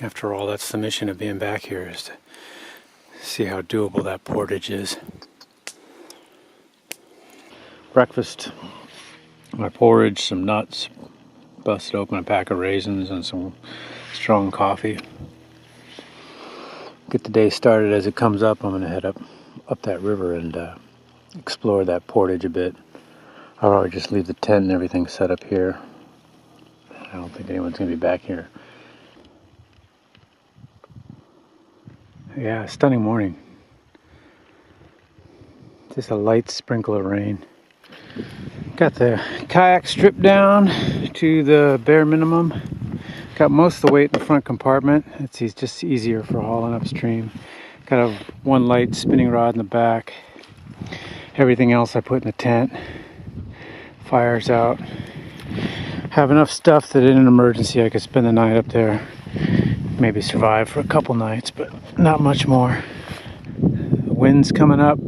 After all, that's the mission of being back here, is to see how doable that portage is. Breakfast, my porridge, some nuts, busted open a pack of raisins and some strong coffee. Get the day started as it comes up. I'm going to head up that river and explore that portage a bit. I'll probably just leave the tent and everything set up here. I don't think anyone's going to be back here. Yeah, stunning morning. Just a light sprinkle of rain. Got the kayak stripped down to the bare minimum. Got most of the weight in the front compartment. It's just easier for hauling upstream. Got a one light spinning rod in the back. Everything else I put in the tent. Fire's out. Have enough stuff that in an emergency I could spend the night up there. Maybe survive for a couple nights, but not much more. The wind's coming up.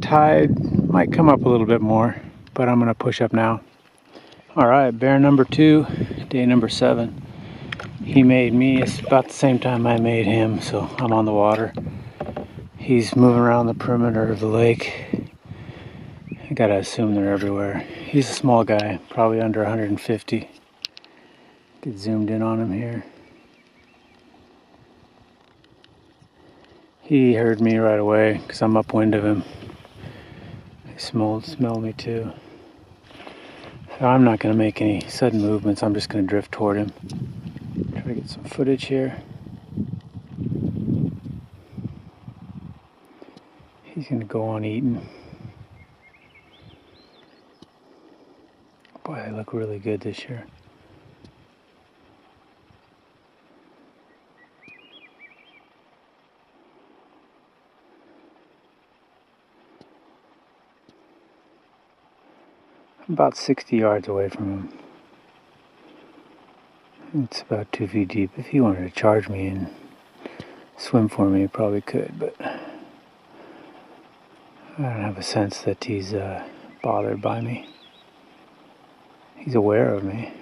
Tide might come up a little bit more, but I'm gonna push up now. All right, bear number 2, day number 7. He made me. It's about the same time I made him, so I'm on the water. He's moving around the perimeter of the lake. I gotta assume they're everywhere. He's a small guy, probably under 150. Get zoomed in on him here. He heard me right away because I'm upwind of him. He smelled me too. So I'm not going to make any sudden movements. I'm just going to drift toward him. Try to get some footage here. He's going to go on eating. Boy, they look really good this year. I'm about 60 yards away from him. It's about 2 feet deep. If he wanted to charge me and swim for me, he probably could, but I don't have a sense that he's bothered by me. He's aware of me.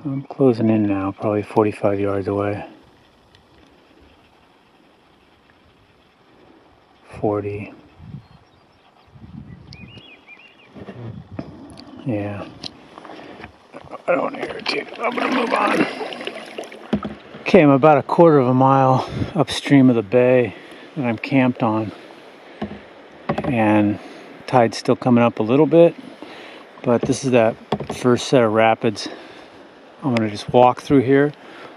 I'm closing in now, probably 45 yards away. 40. Yeah. I don't want to irritate him. I'm going to move on. Okay, I'm about a quarter of a mile upstream of the bay that I'm camped on. And tide's still coming up a little bit, but this is that first set of rapids. I'm going to just walk through here,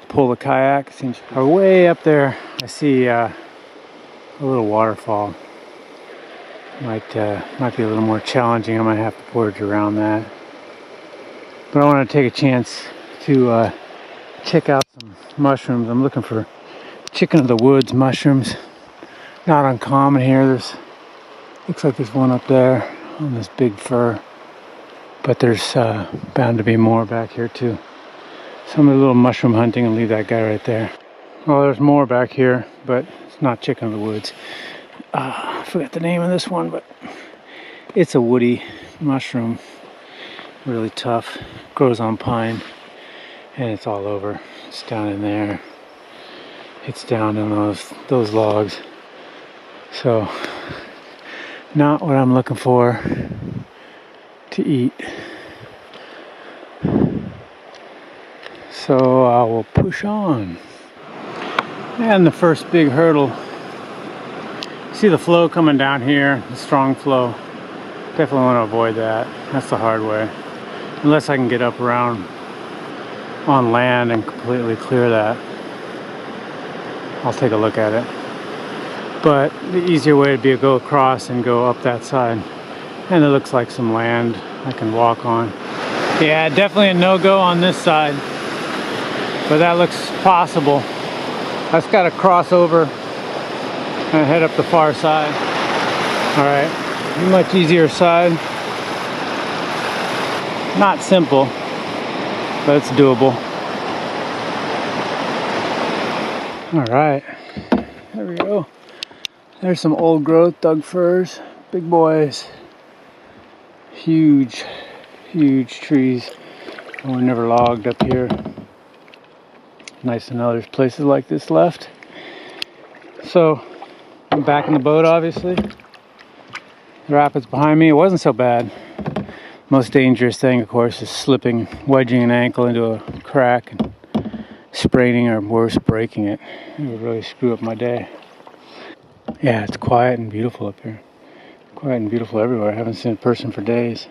pull the kayak. Seems way up there I see a little waterfall. Might be a little more challenging. I might have to portage around that. But I want to take a chance to check out some mushrooms. I'm looking for chicken of the woods mushrooms. Not uncommon here. Looks like there's one up there on this big fir. But there's bound to be more back here too. So I'm a little mushroom hunting and leave that guy right there. Well, there's more back here, but it's not chicken of the woods. I forgot the name of this one, but it's a woody mushroom. Really tough. Grows on pine, and it's all over. It's down in there. It's down in those logs. So, not what I'm looking for to eat. So I will push on. And the first big hurdle. See the flow coming down here, the strong flow. Definitely want to avoid that. That's the hard way. Unless I can get up around on land and completely clear that. I'll take a look at it. But the easier way would be to go across and go up that side. And it looks like some land I can walk on. Yeah, definitely a no-go on this side. But that looks possible. I just got to cross over and head up the far side. Alright, much easier side. Not simple, but it's doable. Alright, there we go. There's some old growth Doug firs, big boys. Huge, huge trees. Oh, we never logged up here. Nice to know there's places like this left. So I'm back in the boat, obviously. The rapids behind me, it wasn't so bad. Most dangerous thing, of course, is slipping, wedging an ankle into a crack and spraining, or worse, breaking it. It would really screw up my day. Yeah, it's quiet and beautiful up here. Quiet and beautiful everywhere. I haven't seen a person for days.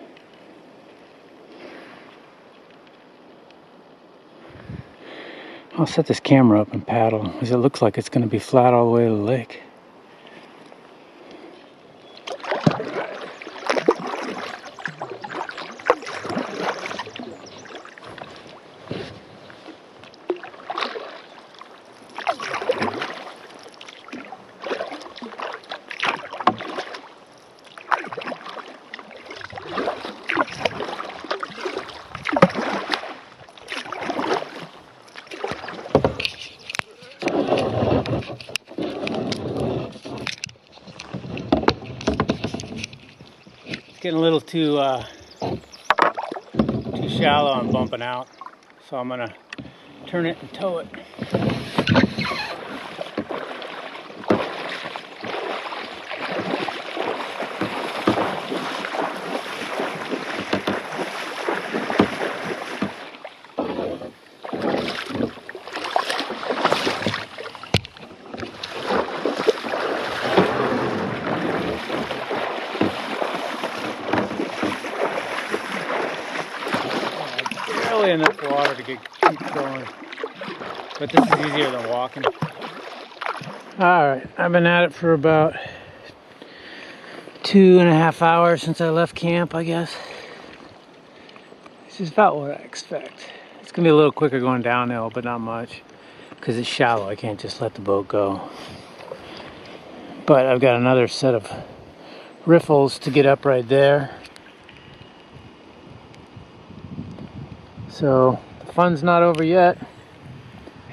I'll set this camera up and paddle, because it looks like it's going to be flat all the way to the lake. Getting a little too shallow and bumping out, so I'm gonna turn it and tow it. Barely enough water to keep going, but this is easier than walking. Alright, I've been at it for about 2.5 hours since I left camp, I guess. This is about what I expect. It's gonna be a little quicker going downhill, but not much, because it's shallow. I can't just let the boat go. But I've got another set of riffles to get up right there. So the fun's not over yet,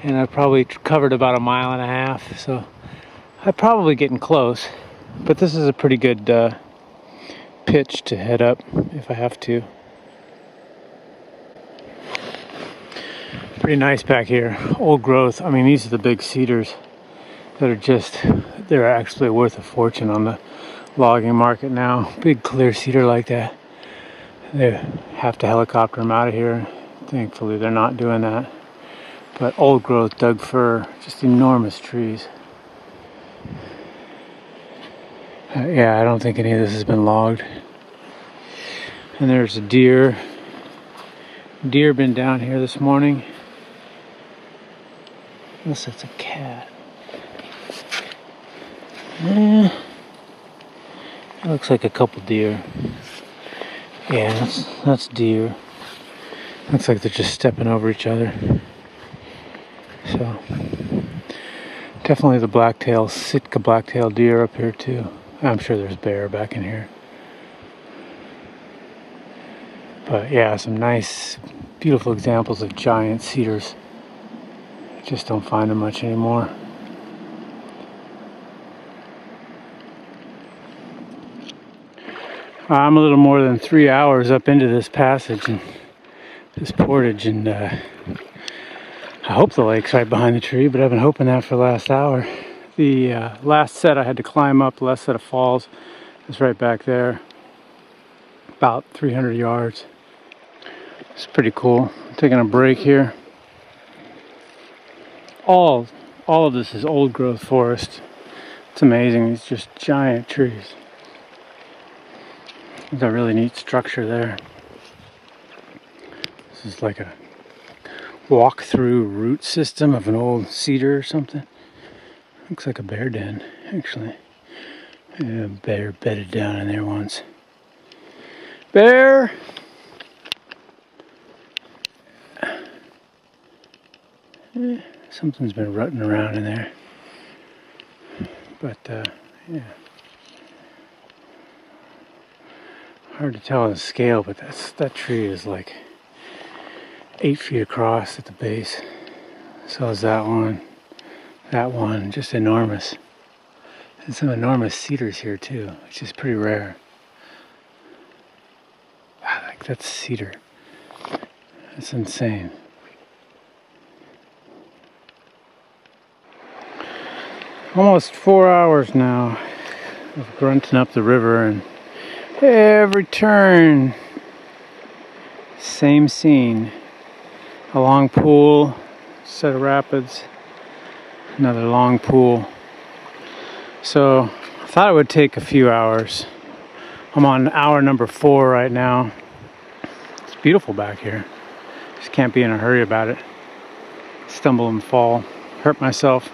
and I've probably covered about 1.5 miles, so I'm probably getting close. But this is a pretty good pitch to head up if I have to. Pretty nice back here. Old growth. I mean, these are the big cedars that are they're actually worth a fortune on the logging market now. Big clear cedar like that. They have to helicopter them out of here. Thankfully, they're not doing that. But old growth Doug fir, just enormous trees. Yeah, I don't think any of this has been logged. And there's a deer. Deer been down here this morning. Unless it's a cat. It looks like a couple deer. Yeah, that's deer. Looks like they're just stepping over each other. So, definitely the blacktail, Sitka blacktail deer up here too. I'm sure there's bear back in here. But yeah, some nice, beautiful examples of giant cedars. I just don't find them much anymore. I'm a little more than 3 hours up into this passage and this portage, and I hope the lake's right behind the tree, but I've been hoping that for the last hour. The last set I had to climb up, the last set of falls, is right back there, about 300 yards. It's pretty cool. I'm taking a break here. All of this is old growth forest. It's amazing. It's just giant trees. There's a really neat structure there. This is like a walk-through root system of an old cedar or something. Looks like a bear den, actually. Yeah, a bear bedded down in there once. Bear! Something's been rutting around in there. But, yeah. Hard to tell on the scale, but that tree is like 8 feet across at the base. So is that one. That one, just enormous. And some enormous cedars here too, which is pretty rare. Like that's cedar. That's insane. Almost 4 hours now of grunting up the river, and every turn, same scene. A long pool, set of rapids, another long pool. So I thought it would take a few hours. I'm on hour number 4 right now. It's beautiful back here. Just can't be in a hurry about it. Stumble and fall, hurt myself.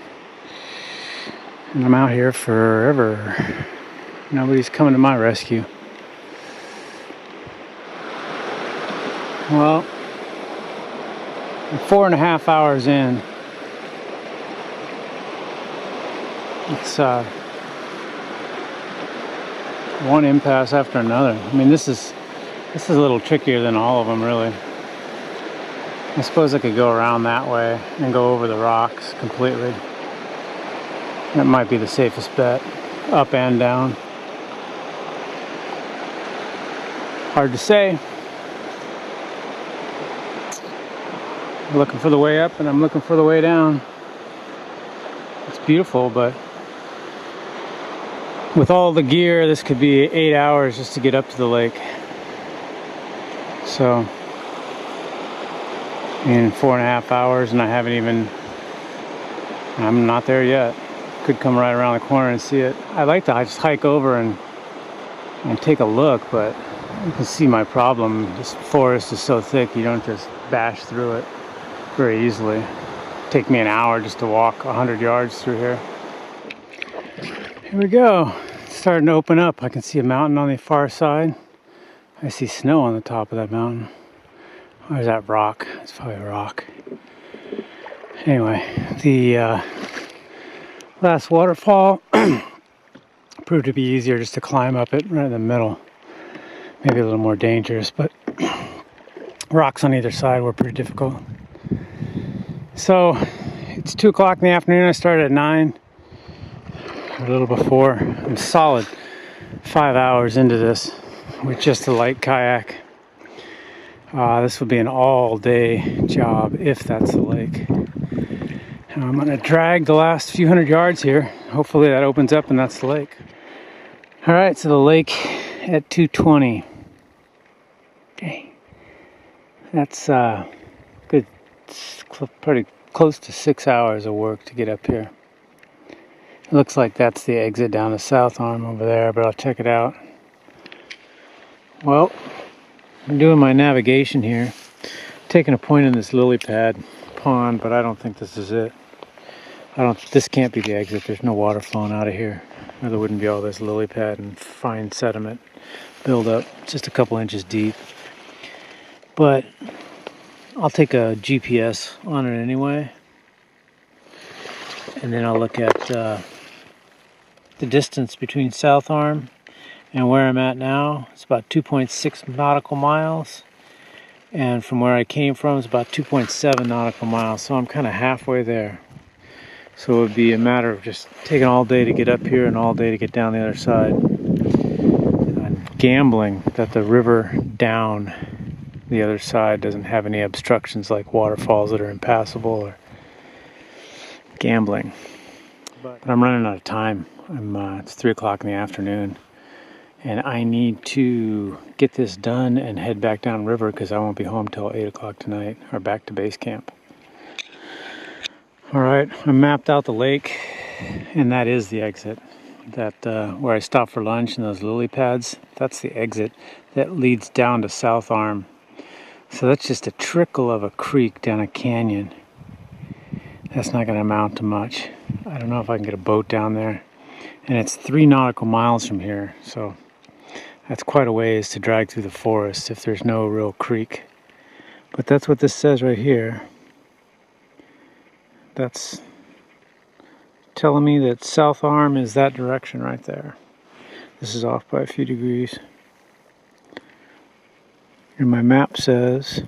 And I'm out here forever. Nobody's coming to my rescue. Well, I'm 4.5 hours in. It's one impasse after another. I mean, this is a little trickier than all of them, really. I suppose I could go around that way and go over the rocks completely. That might be the safest bet, up and down. Hard to say. I'm looking for the way up and I'm looking for the way down. It's beautiful, but with all the gear, this could be 8 hours just to get up to the lake. So, in 4.5 hours, and I'm not there yet. Could come right around the corner and see it. I'd like to just hike over and take a look, but you can see my problem. This forest is so thick, you don't just bash through it very easily. It'd take me an hour just to walk 100 yards through here. Here we go. It's starting to open up. I can see a mountain on the far side. I see snow on the top of that mountain. Where's that rock? It's probably a rock. Anyway, the last waterfall proved to be easier just to climb up it right in the middle. Maybe a little more dangerous, but rocks on either side were pretty difficult. So it's 2 o'clock in the afternoon. I started at 9, a little before. I'm solid 5 hours into this with just a light kayak. This will be an all-day job if that's the lake. I'm going to drag the last few hundred yards here. Hopefully that opens up and that's the lake. All right, so the lake at 2:20. Okay. That's good. It's pretty close to 6 hours of work to get up here. It looks like that's the exit down the south arm over there, but I'll check it out. Well, I'm doing my navigation here. Taking a point in this lily pad pond, but I don't think this is it. This can't be the exit. There's no water flowing out of here. Or there wouldn't be all this lily pad and fine sediment build up just a couple inches deep. But I'll take a GPS on it anyway. And then I'll look at the distance between South Arm and where I'm at now. It's about 2.6 nautical miles. And from where I came from, it's about 2.7 nautical miles. So I'm kind of halfway there. So it would be a matter of just taking all day to get up here and all day to get down the other side. I'm gambling that the river down the other side doesn't have any obstructions like waterfalls that are impassable, or gambling. But I'm running out of time. It's 3 o'clock in the afternoon. And I need to get this done and head back down river because I won't be home till 8 o'clock tonight, or back to base camp. All right, I mapped out the lake, and that is the exit. That where I stopped for lunch in those lily pads, that's the exit that leads down to South Arm. So that's just a trickle of a creek down a canyon. That's not going to amount to much. I don't know if I can get a boat down there. And it's 3 nautical miles from here, so that's quite a ways to drag through the forest if there's no real creek. But that's what this says right here. That's telling me that South Arm is that direction right there. This is off by a few degrees. And my map says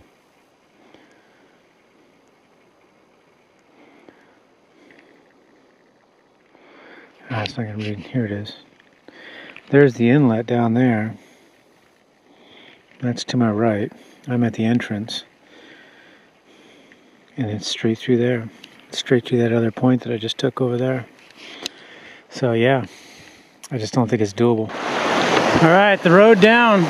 it's not going to read. Here it is. There's the inlet down there. That's to my right. I'm at the entrance. and then straight through there, straight to that other point that I just took over there. So yeah, I just don't think it's doable. All right, the road down.